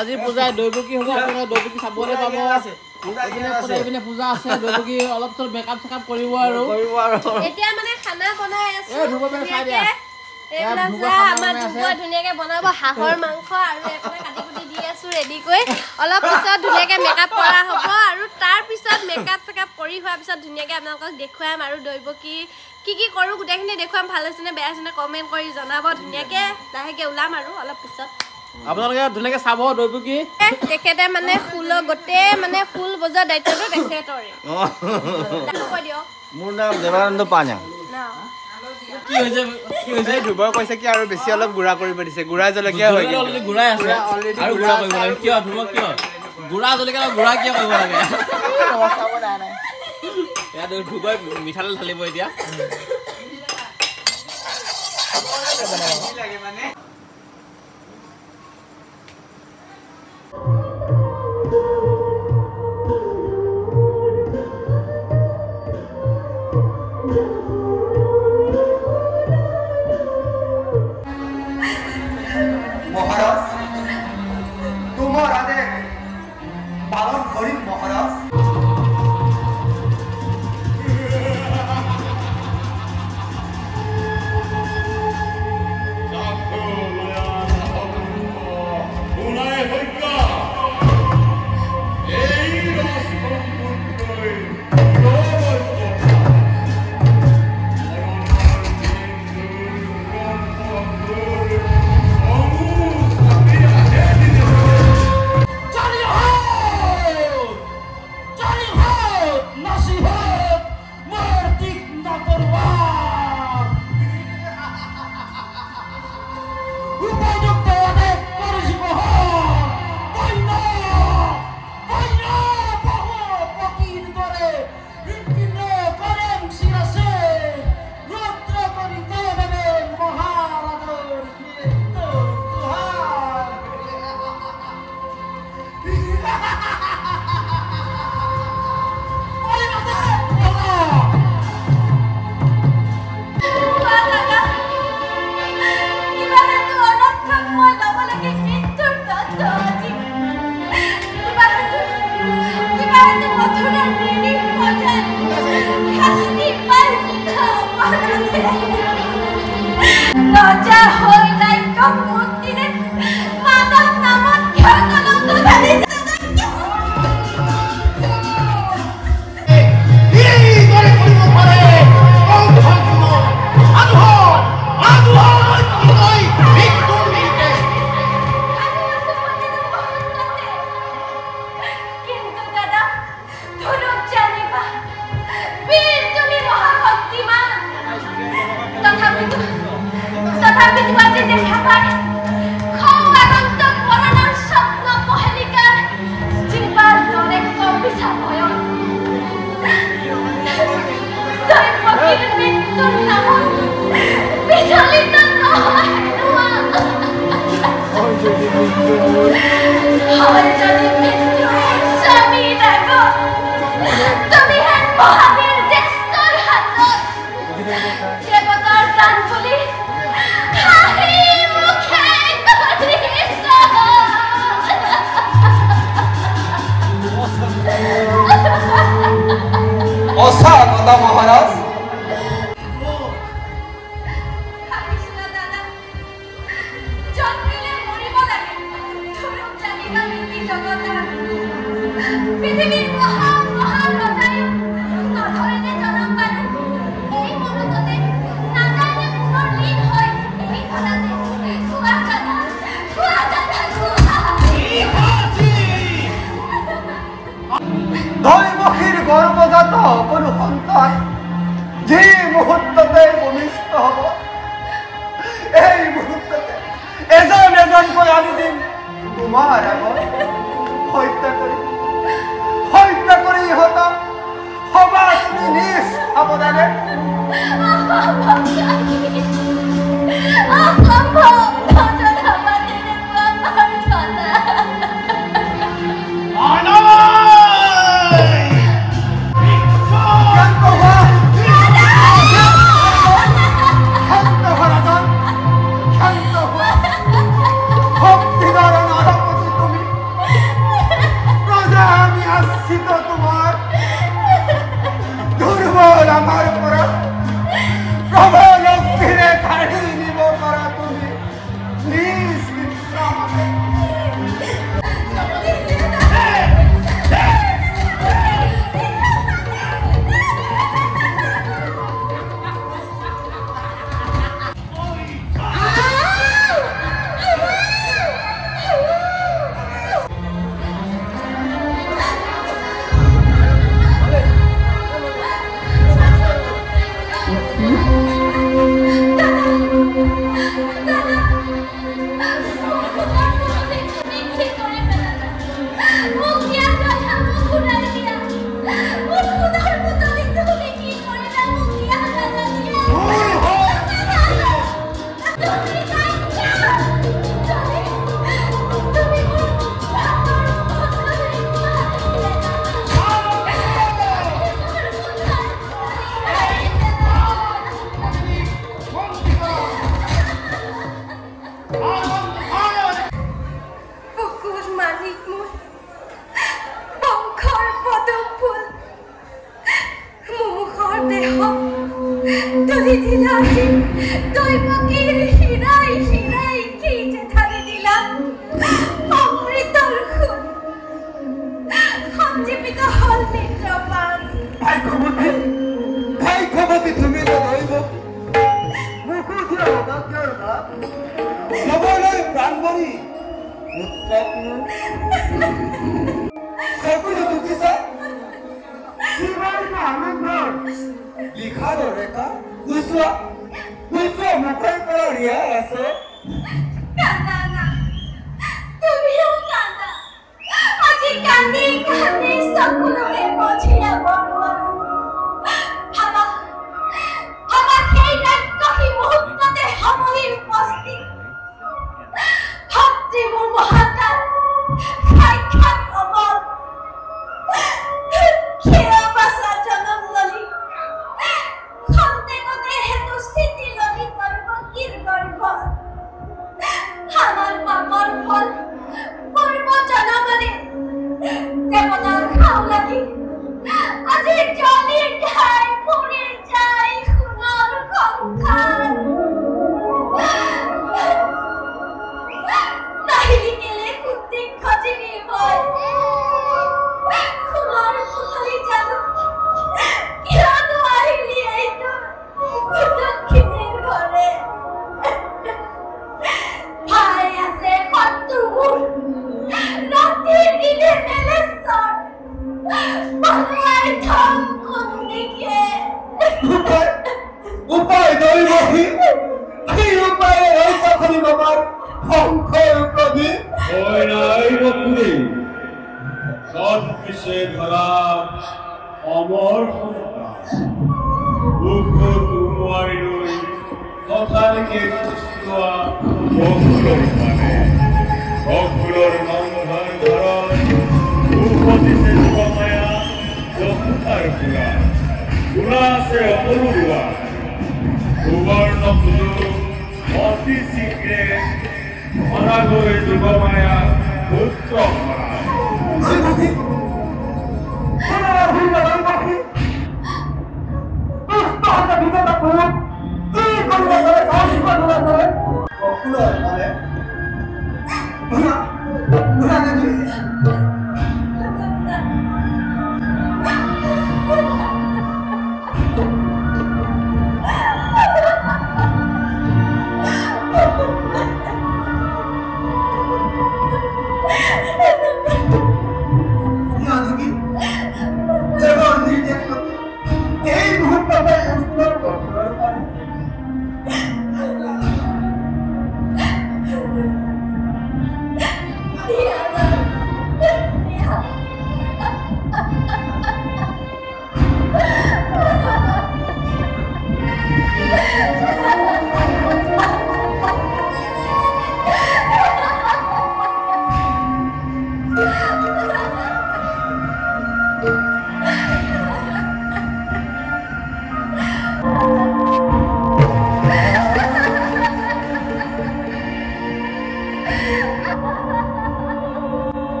আজি পূজায় দৈৱকী হ'ব আপোনাৰ দৈৱকী চাবলৈ পাব এইপিনে পূজা আছে দৈৱকী অলপ চলপ মেকআপ চেকআপ কৰিব আৰু এতিয়া মানে খানা বনাই আছে ধুব মানে খাই দিয়া আমাৰ ধুবুৱা ধুনীয়াকে বনাব হাঁহৰ মাংস আৰু এটা কাটি কুটি দি আছো ৰেডি কৰি অলপ পিছত ধুনীয়াকে মেকআপ কৰা হ'ব আৰু তাৰ পিছত মেকআপ চেকআপ কৰি হোৱাৰ পিছত ধুনীয়াকে আপোনালোকক দেখুৱাম আৰু দৈৱকী কি কি কৰো গোটেইখিনি দেখুৱাম ভাল হৈছে নে বেয়া হৈছে নে কমেন্ট কৰি জনাব ধুনীয়াকে লাহেকে ওলাম আৰু অলপ পিছত আপোনালোকে ধুনীয়াকে চাব দৈৱকী তেখেতে মানে ফুল গোটে মানে ফুল বজোৱা দায়িত্বটো তেখেতৰে কৈ দিয়ক মোৰ নাম দেৱানন্দ পানা কি হৈছে দুবাৰ কৈছে কি আৰু বেছি অলপ গুড়া কৰিব দিছে গুড়া জলকীয়া হৈ গ'ল অলৰেডি গুড়াই আছে আৰু গুড়া কৰিব লাগে কিয় ধুব কিয় গুড়া জলকীয়া গুড়া কিয় কৰিব লাগে চাব নাই ইয়াত ধুবই মিঠাতেল ঢালিব এতিয়া লাগে মানে মহারাজ তোমার আদেশ পালন করি মহারাজ মহারাজ দৈবকীর গর্ভজাত কোনো সন্তান যে মুহূর্ততে ভূমিষ্ঠ হব এই মুহূর্ততে তোমাৰ আগত হত্যা কৰি ইহঁতক হবা তুমি নিজ সাৱধানে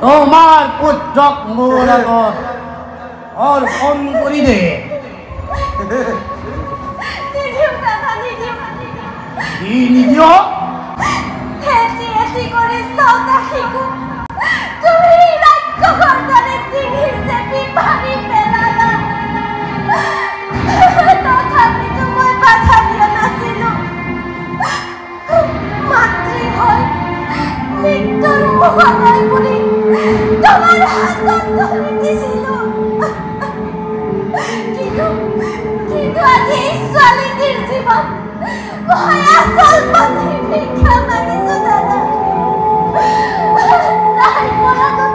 তোমাৰ পুত্ৰক মোৰ আগত অৰ্পণ কৰি দে। কি নিদিয়?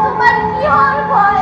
তোমাৰ কি হওয়াৰ ভয়?